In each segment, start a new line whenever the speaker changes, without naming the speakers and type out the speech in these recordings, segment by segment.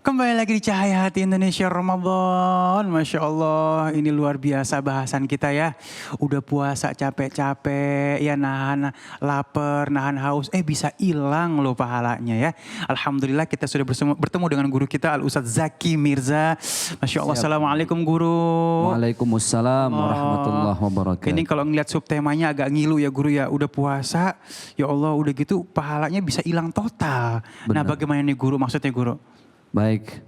Kembali lagi di Cahaya Hati Indonesia Ramadan. Masya Allah, ini luar biasa bahasan kita ya. Udah puasa capek-capek, ya nahan lapar, nahan haus. Bisa hilang loh pahalanya ya. Alhamdulillah kita sudah bertemu dengan guru kita Al-Ustadz Zaki Mirza. Masya Allah,
Siap.
Assalamualaikum guru.
Waalaikumsalam warahmatullahi wabarakatuh.
Ini kalau ngeliat subtemanya agak ngilu ya guru ya. Udah puasa, ya Allah udah gitu pahalanya bisa hilang total.
Benar.
Nah bagaimana nih guru, maksudnya guru?
Baik.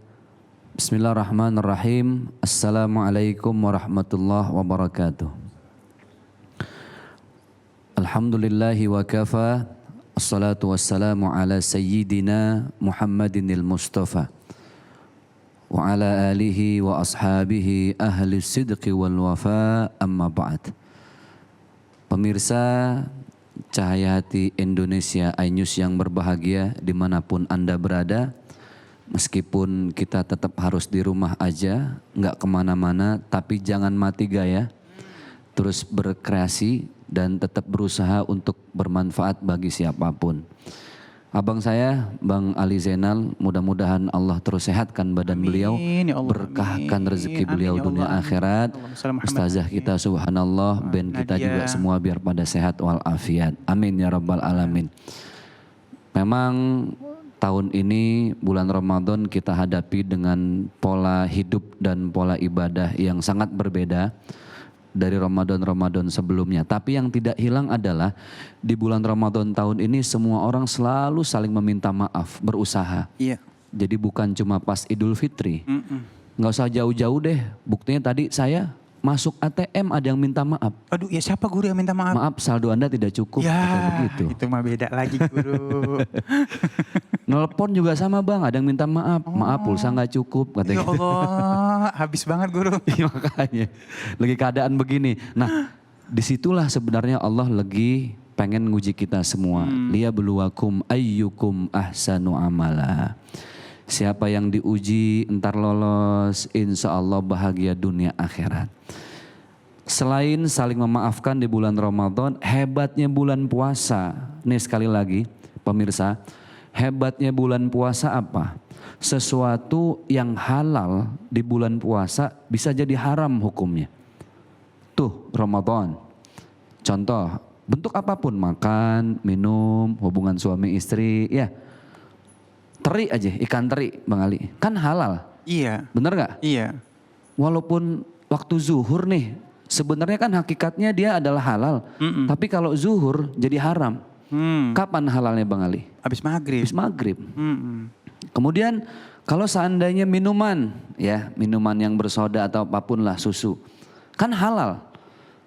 Bismillahirrahmanirrahim. Assalamualaikum warahmatullahi wabarakatuh. Alhamdulillahi wa kafa. Assalatu wassalamu ala sayyidina Muhammadinil Mustafa. Wa ala alihi wa ashabihi ahli sidqi wal wafa, amma ba'd. Pemirsa Cahaya Hati Indonesia iNews yang berbahagia dimanapun Anda berada, meskipun kita tetap harus di rumah aja, nggak kemana-mana, tapi jangan mati gaya, terus berkreasi dan tetap berusaha untuk bermanfaat bagi siapapun. Abang saya, Bang Ali Zainal, mudah-mudahan Allah terus sehatkan badan beliau, berkahkan rezeki beliau dunia akhirat. Ustazah kita subhanallah, band kita juga semua biar pada sehat walafiat. Amin ya rabbal alamin. Memang tahun ini bulan Ramadan kita hadapi dengan pola hidup dan pola ibadah yang sangat berbeda dari Ramadan-Ramadan sebelumnya. Tapi yang tidak hilang adalah di bulan Ramadan tahun ini semua orang selalu saling meminta maaf, berusaha.
Iya.
Jadi bukan cuma pas Idul Fitri. Nggak usah jauh-jauh deh. Buktinya tadi saya masuk ATM ada yang minta maaf.
Aduh, ya siapa guru yang minta maaf?
Maaf, saldo Anda tidak cukup.
Ya,
begitu.
Itu mah beda lagi guru.
Nelpon juga sama bang, ada yang minta maaf. Maaf pulsa nggak cukup.
Ya
Katanya gitu.
Allah, habis banget guru.
Iya, makanya, lagi keadaan begini. Nah, disitulah sebenarnya Allah lagi pengen nguji kita semua. Liyabluwakum ayyukum ahsanu amala. Siapa yang diuji entar lolos, insya Allah bahagia dunia akhirat. Selain saling memaafkan di bulan Ramadan, hebatnya bulan puasa. Nih sekali lagi pemirsa, hebatnya bulan puasa apa? Sesuatu yang halal di bulan puasa bisa jadi haram hukumnya. Tuh Ramadan. Contoh, bentuk apapun, makan, minum, hubungan suami istri, ya. Teri aja, ikan teri Bang Ali, kan halal.
Iya.
Bener gak?
Iya.
Walaupun waktu zuhur nih, sebenarnya kan hakikatnya dia adalah halal. Tapi kalau zuhur jadi haram. Kapan halalnya Bang Ali?
Habis maghrib.
Habis maghrib. Kemudian kalau seandainya minuman, ya minuman yang bersoda atau apapun lah, susu, kan halal.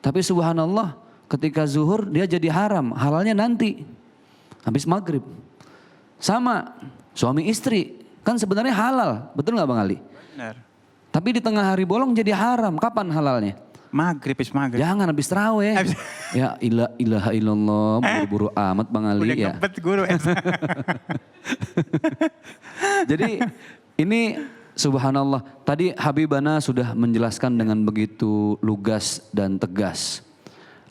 Tapi subhanallah ketika zuhur dia jadi haram, halalnya nanti habis maghrib. Sama suami istri kan sebenarnya halal, betul nggak Bang Ali?
Benar.
Tapi di tengah hari bolong jadi haram, kapan halalnya?
Maghrib, habis maghrib.
Jangan habis taraweh. Ya ilaha illallah, buru-buru amat Bang Ali.
Udah
ya.
ngepet guru.
Jadi ini subhanallah, tadi Habibana sudah menjelaskan dengan begitu lugas dan tegas.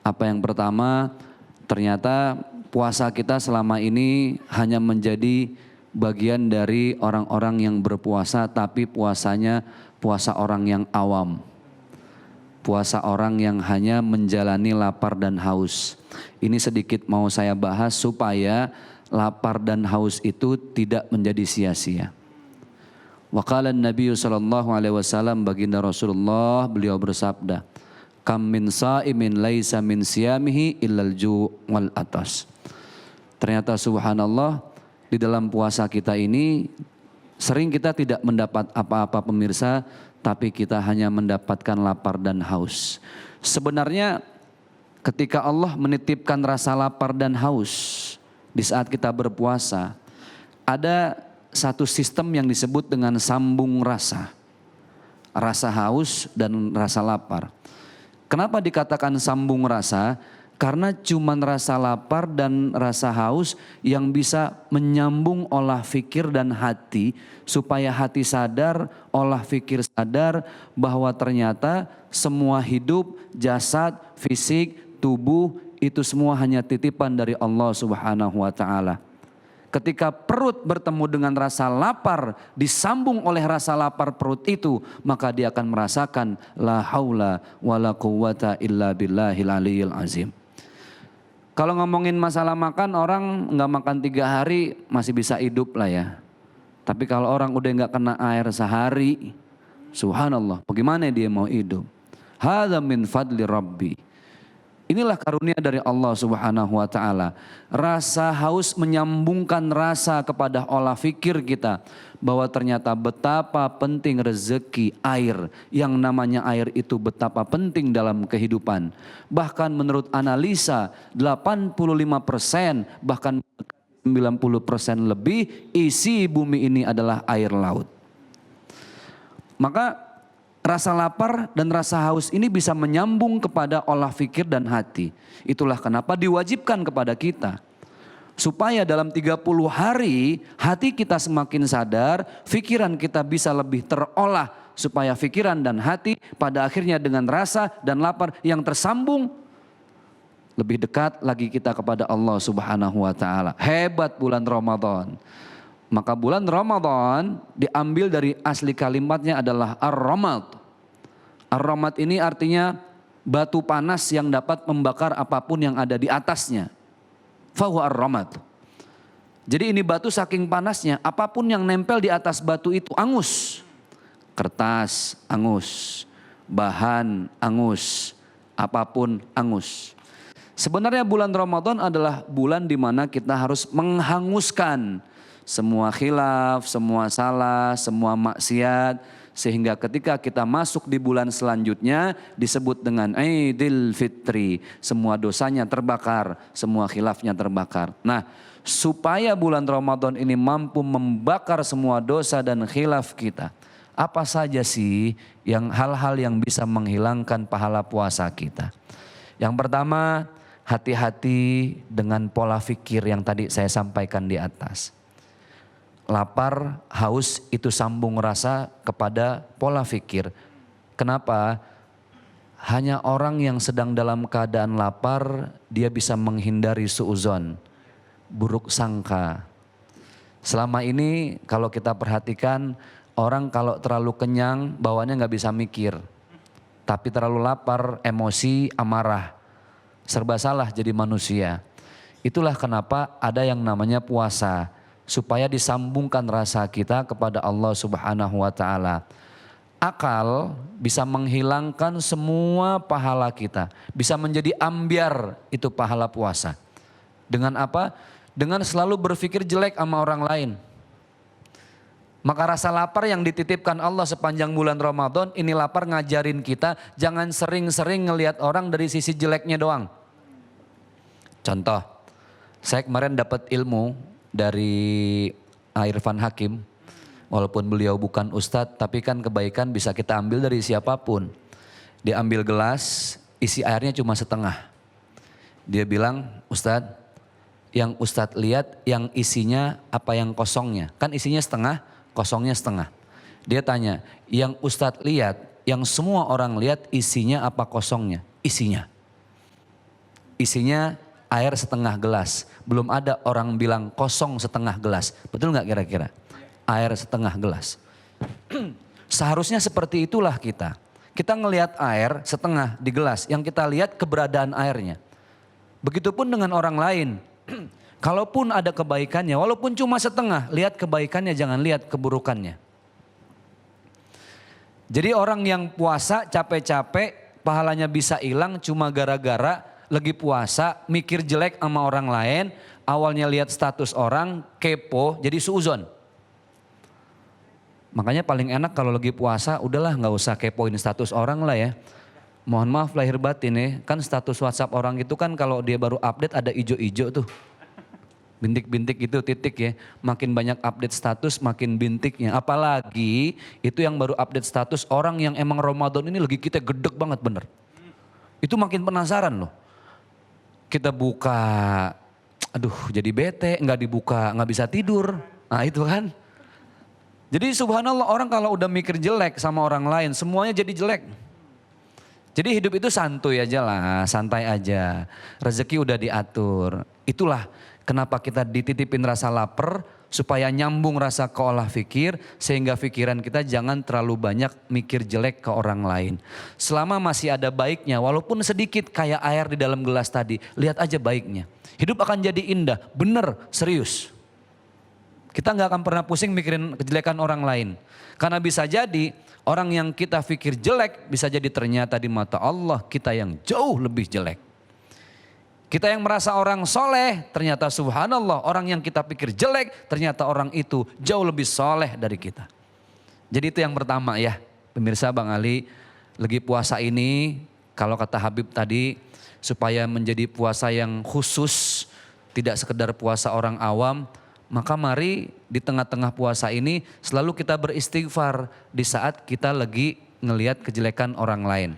Apa yang pertama, ternyata puasa kita selama ini hanya menjadi bagian dari orang-orang yang berpuasa, tapi puasanya puasa orang yang awam. Puasa orang yang hanya menjalani lapar dan haus. Ini sedikit mau saya bahas supaya lapar dan haus itu tidak menjadi sia-sia. Wa qala an-nabiy sallallahu alaihi wasallam, baginda Rasulullah beliau bersabda, kam min sa'imin laisa min siyamihi illal ju' wal atas. Ternyata subhanallah di dalam puasa kita ini sering kita tidak mendapat apa-apa pemirsa, tapi kita hanya mendapatkan lapar dan haus. Sebenarnya ketika Allah menitipkan rasa lapar dan haus di saat kita berpuasa, ada satu sistem yang disebut dengan sambung rasa. Rasa haus dan rasa lapar. Kenapa dikatakan sambung rasa? Karena cuman rasa lapar dan rasa haus yang bisa menyambung olah fikir dan hati, supaya hati sadar, olah fikir sadar bahwa ternyata semua hidup, jasad, fisik, tubuh itu semua hanya titipan dari Allah Subhanahu wa taala. Ketika perut bertemu dengan rasa lapar, disambung oleh rasa lapar perut itu, maka dia akan merasakan la haula wala quwata illa billahil aliyil azim. Kalau ngomongin masalah makan, orang nggak makan 3 hari masih bisa hidup lah ya. Tapi kalau orang udah nggak kena air sehari, subhanallah, bagaimana dia mau hidup? Hadza min fadli rabbi. Inilah karunia dari Allah Subhanahu wa taala. Rasa haus menyambungkan rasa kepada olah fikir kita bahwa ternyata betapa penting rezeki air. Yang namanya air itu betapa penting dalam kehidupan. Bahkan menurut analisa 85% bahkan 90% lebih isi bumi ini adalah air laut. Maka rasa lapar dan rasa haus ini bisa menyambung kepada olah fikir dan hati. Itulah kenapa diwajibkan kepada kita. Supaya dalam 30 hari hati kita semakin sadar, pikiran kita bisa lebih terolah. Supaya pikiran dan hati pada akhirnya dengan rasa dan lapar yang tersambung, lebih dekat lagi kita kepada Allah Subhanahu wa taala. Hebat bulan Ramadan. Maka bulan Ramadan diambil dari asli kalimatnya adalah ar-ramad. Ar-ramad ini artinya batu panas yang dapat membakar apapun yang ada di atasnya. Fahuwa ar-ramad. Jadi ini batu saking panasnya, apapun yang nempel di atas batu itu angus. Kertas angus, bahan angus, apapun angus. Sebenarnya bulan Ramadan adalah bulan di mana kita harus menghanguskan semua khilaf, semua salah, semua maksiat. Sehingga ketika kita masuk di bulan selanjutnya disebut dengan Idul Fitri. Semua dosanya terbakar, semua khilafnya terbakar. Nah, supaya bulan Ramadan ini mampu membakar semua dosa dan khilaf kita. Apa saja sih yang hal-hal yang bisa menghilangkan pahala puasa kita? Yang pertama, hati-hati dengan pola fikir yang tadi saya sampaikan di atas. Lapar, haus itu sambung rasa kepada pola fikir. Kenapa? Hanya orang yang sedang dalam keadaan lapar, dia bisa menghindari suuzon, buruk sangka. Selama ini kalau kita perhatikan, orang kalau terlalu kenyang bawaannya nggak bisa mikir. Tapi terlalu lapar, emosi, amarah. Serba salah jadi manusia. Itulah kenapa ada yang namanya puasa. Supaya disambungkan rasa kita kepada Allah Subhanahu wa taala. Akal bisa menghilangkan semua pahala kita. Bisa menjadi ambyar itu pahala puasa. Dengan apa? Dengan selalu berpikir jelek sama orang lain. Maka rasa lapar yang dititipkan Allah sepanjang bulan Ramadan, ini lapar ngajarin kita jangan sering-sering ngelihat orang dari sisi jeleknya doang. Contoh, saya kemarin dapat ilmu dari Irfan Hakim, walaupun beliau bukan ustadz, tapi kan kebaikan bisa kita ambil dari siapapun. Dia ambil gelas, isi airnya cuma setengah. Dia bilang, Ustadz, yang Ustadz lihat yang isinya apa yang kosongnya? Kan isinya setengah, kosongnya setengah. Dia tanya, yang Ustadz lihat, yang semua orang lihat isinya apa kosongnya? Isinya. Isinya air setengah gelas. Belum ada orang bilang kosong setengah gelas. Betul nggak kira-kira? Air setengah gelas. Seharusnya seperti itulah kita. Kita ngelihat air setengah di gelas. Yang kita lihat keberadaan airnya. Begitupun dengan orang lain. Kalaupun ada kebaikannya, walaupun cuma setengah, lihat kebaikannya, jangan lihat keburukannya. Jadi orang yang puasa capek-capek, pahalanya bisa hilang cuma gara-gara lagi puasa, mikir jelek sama orang lain, awalnya lihat status orang, kepo, jadi suuzon. Makanya paling enak kalau lagi puasa, udahlah nggak usah kepoin status orang lah ya. Mohon maaf lahir batin ya, kan status WhatsApp orang itu kan kalau dia baru update ada ijo-ijo tuh. Bintik-bintik itu titik ya, makin banyak update status makin bintiknya. Apalagi itu yang baru update status orang yang emang Ramadan ini lagi kita gedek banget bener. Itu makin penasaran loh. Kita buka, aduh jadi bete, nggak dibuka, nggak bisa tidur. Nah itu kan. Jadi subhanallah orang kalau udah mikir jelek sama orang lain, semuanya jadi jelek. Jadi hidup itu santuy aja lah, santai aja. Rezeki udah diatur. Itulah kenapa kita dititipin rasa lapar supaya nyambung rasa keolah fikir sehingga pikiran kita jangan terlalu banyak mikir jelek ke orang lain. Selama masih ada baiknya walaupun sedikit kayak air di dalam gelas tadi, lihat aja baiknya. Hidup akan jadi indah, bener, serius. Kita nggak akan pernah pusing mikirin kejelekan orang lain. Karena bisa jadi orang yang kita pikir jelek bisa jadi ternyata di mata Allah kita yang jauh lebih jelek. Kita yang merasa orang soleh ternyata subhanallah orang yang kita pikir jelek ternyata orang itu jauh lebih soleh dari kita. Jadi itu yang pertama ya pemirsa Bang Ali lagi puasa ini kalau kata Habib tadi supaya menjadi puasa yang khusus tidak sekedar puasa orang awam. Maka mari di tengah-tengah puasa ini selalu kita beristighfar di saat kita lagi ngelihat kejelekan orang lain.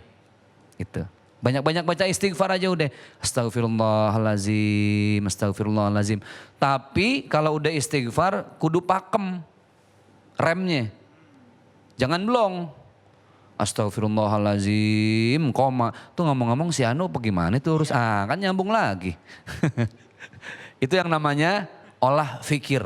Itu. Banyak-banyak baca istighfar aja udah. Astagfirullahalazim, astagfirullahalazim. Tapi kalau udah istighfar kudu pakem remnya. Jangan blong. Astagfirullahalazim, koma. Tuh ngomong-ngomong si Anu bagaimana itu urus? Kan nyambung lagi. Itu yang namanya olah fikir.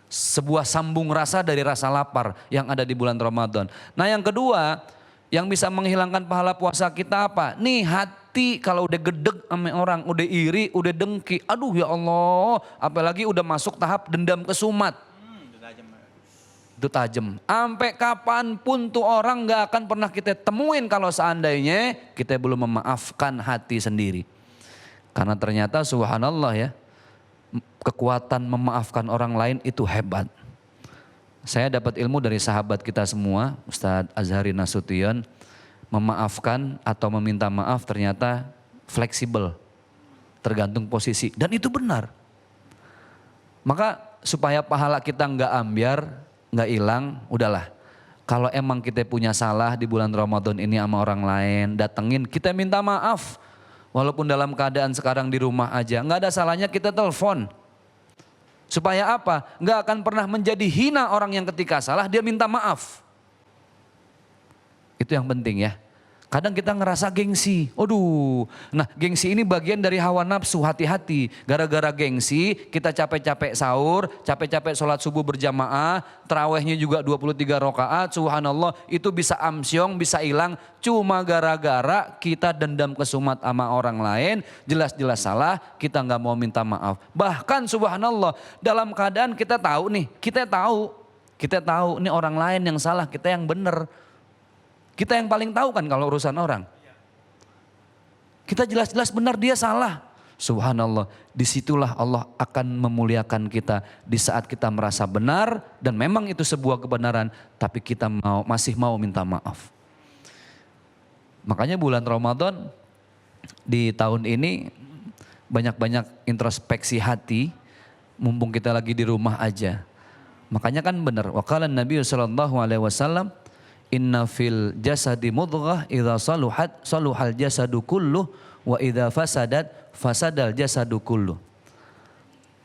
Sebuah sambung rasa dari rasa lapar yang ada di bulan Ramadan. Nah yang kedua, yang bisa menghilangkan pahala puasa kita apa? Nih hati kalau udah gedeg sama orang, udah iri, udah dengki. Aduh ya Allah, apalagi udah masuk tahap dendam kesumat. Itu tajam. Sampai kapanpun tuh orang gak akan pernah kita temuin kalau seandainya kita belum memaafkan hati sendiri. Karena ternyata subhanallah ya, kekuatan memaafkan orang lain itu hebat. Saya dapat ilmu dari sahabat kita semua, Ustadz Azhari Nasution, memaafkan atau meminta maaf ternyata fleksibel, tergantung posisi. Dan itu benar. Maka supaya pahala kita nggak ambiar, nggak hilang, udahlah. Kalau emang kita punya salah di bulan Ramadan ini sama orang lain, datengin, kita minta maaf. Walaupun dalam keadaan sekarang di rumah aja, nggak ada salahnya kita telepon. Supaya apa? Nggak akan pernah menjadi hina orang yang ketika salah dia minta maaf. Itu yang penting ya. Kadang kita ngerasa gengsi. Aduh, nah gengsi ini bagian dari hawa nafsu, hati-hati. Gara-gara gengsi kita capek-capek sahur, capek-capek sholat subuh berjamaah, tarawehnya juga 23 rakaat, subhanallah itu bisa amsyong, bisa hilang. Cuma gara-gara kita dendam kesumat sama orang lain, jelas-jelas salah, kita nggak mau minta maaf. Bahkan subhanallah dalam keadaan kita tahu nih, kita tahu nih orang lain yang salah, kita yang benar. Kita yang paling tahu kan kalau urusan orang. Kita jelas-jelas benar dia salah. Subhanallah, disitulah Allah akan memuliakan kita di saat kita merasa benar dan memang itu sebuah kebenaran, tapi kita masih mau minta maaf. Makanya bulan Ramadan di tahun ini banyak-banyak introspeksi hati, mumpung kita lagi di rumah aja. Makanya kan benar, waqala Nabi sallallahu alaihi wasallam, inna fil jasadi mudghah idza saluhat saluhal jasadu kulluh wa idza fasadat fasadal jasadu kulluh.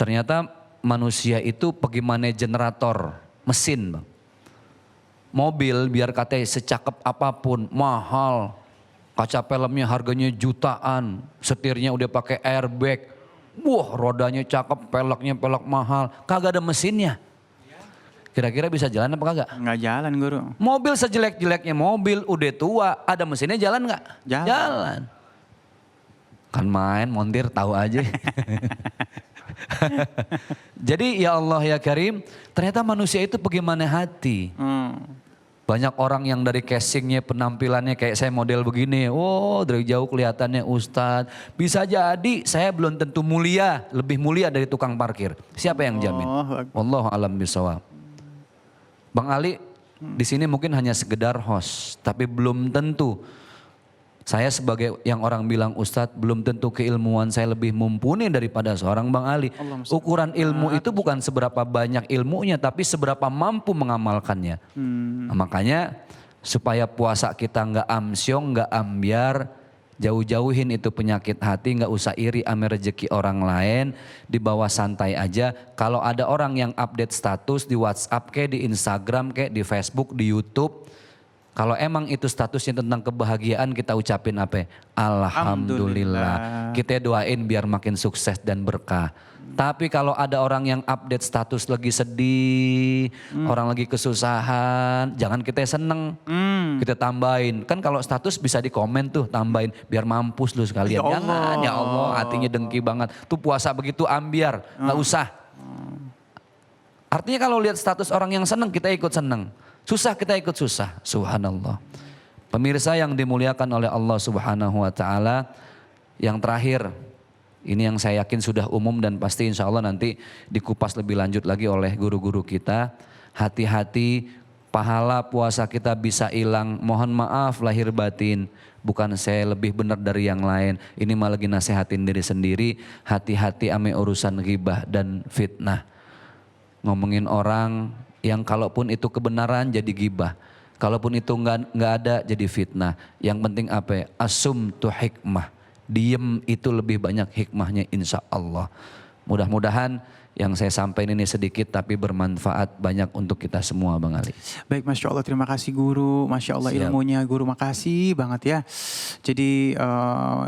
Ternyata manusia itu bagaimana generator mesin, Bang. Mobil biar katanya secakep apapun, mahal. Kaca filmnya harganya jutaan, setirnya udah pakai airbag. Wah, rodanya cakep, peleknya pelek mahal, kagak ada mesinnya. Kira-kira bisa jalan apa kagak?
Nggak jalan guru.
Mobil sejelek-jeleknya mobil udah tua, ada mesinnya jalan nggak?
Jalan.
Kan main montir tahu aja. Jadi ya Allah ya Karim, ternyata manusia itu bagaimana hati. Banyak orang yang dari casingnya, penampilannya kayak saya model begini. Oh dari jauh kelihatannya ustadz. Bisa jadi saya belum tentu mulia, lebih mulia dari tukang parkir. Siapa yang jamin? Wallahu a'lam bishawab. Bang Ali di sini mungkin hanya sekedar host, tapi belum tentu. Saya sebagai yang orang bilang ustadz, belum tentu keilmuan saya lebih mumpuni daripada seorang Bang Ali. Ukuran ilmu itu bukan seberapa banyak ilmunya, tapi seberapa mampu mengamalkannya. Nah, makanya supaya puasa kita nggak amsyong, nggak ambiar, jauh-jauhin itu penyakit hati, nggak usah iri ame rezeki orang lain, dibawa santai aja. Kalau ada orang yang update status di WhatsApp kayak di Instagram kayak di Facebook, di YouTube, Kalau emang itu statusnya tentang kebahagiaan, kita ucapin apa? Alhamdulillah. Kita doain biar makin sukses dan berkah. Tapi kalau ada orang yang update status lagi sedih, orang lagi kesusahan, jangan kita seneng. Kita tambahin. Kan kalau status bisa di komen tuh, tambahin biar mampus lu sekalian.
Ya
Jangan,
Allah.
ya Allah, hatinya dengki banget. Tuh puasa begitu ambiar, nggak usah. Artinya kalau lihat status orang yang seneng, kita ikut seneng. Susah, kita ikut susah. Subhanallah. Pemirsa yang dimuliakan oleh Allah Subhanahu wa taala, yang terakhir, ini yang saya yakin sudah umum dan pasti insya Allah nanti dikupas lebih lanjut lagi oleh guru-guru kita. Hati-hati, pahala puasa kita bisa hilang. Mohon maaf lahir batin. Bukan saya lebih benar dari yang lain. Ini malah lagi nasehatin diri sendiri. Hati-hati ame urusan ghibah dan fitnah. Ngomongin orang yang kalaupun itu kebenaran jadi ghibah. Kalaupun itu nggak ada jadi fitnah. Yang penting apa ya? Asum tu hikmah. Diem itu lebih banyak hikmahnya insya Allah. Mudah-mudahan yang saya sampaikan ini sedikit tapi bermanfaat banyak untuk kita semua Bang Ali.
Baik, Masya Allah, terima kasih guru. Masya Allah
Siap.
ilmunya guru, makasih banget ya. Jadi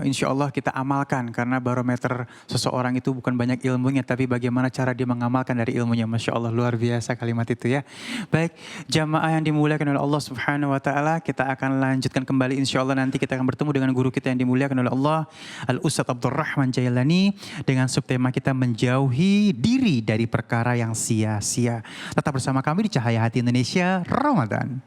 insya Allah kita amalkan karena barometer seseorang itu bukan banyak ilmunya tapi bagaimana cara dia mengamalkan dari ilmunya. Masya Allah, luar biasa kalimat itu ya. Baik, jamaah yang dimuliakan oleh Allah Subhanahu Wa Taala, kita akan lanjutkan kembali insya Allah nanti kita akan bertemu dengan guru kita yang dimuliakan oleh Allah, Al-Ustadz Abdurrahman Jailani, dengan subtema kita menjauhi diri dari perkara yang sia-sia. Tetap bersama kami di Cahaya Hati Indonesia Ramadan.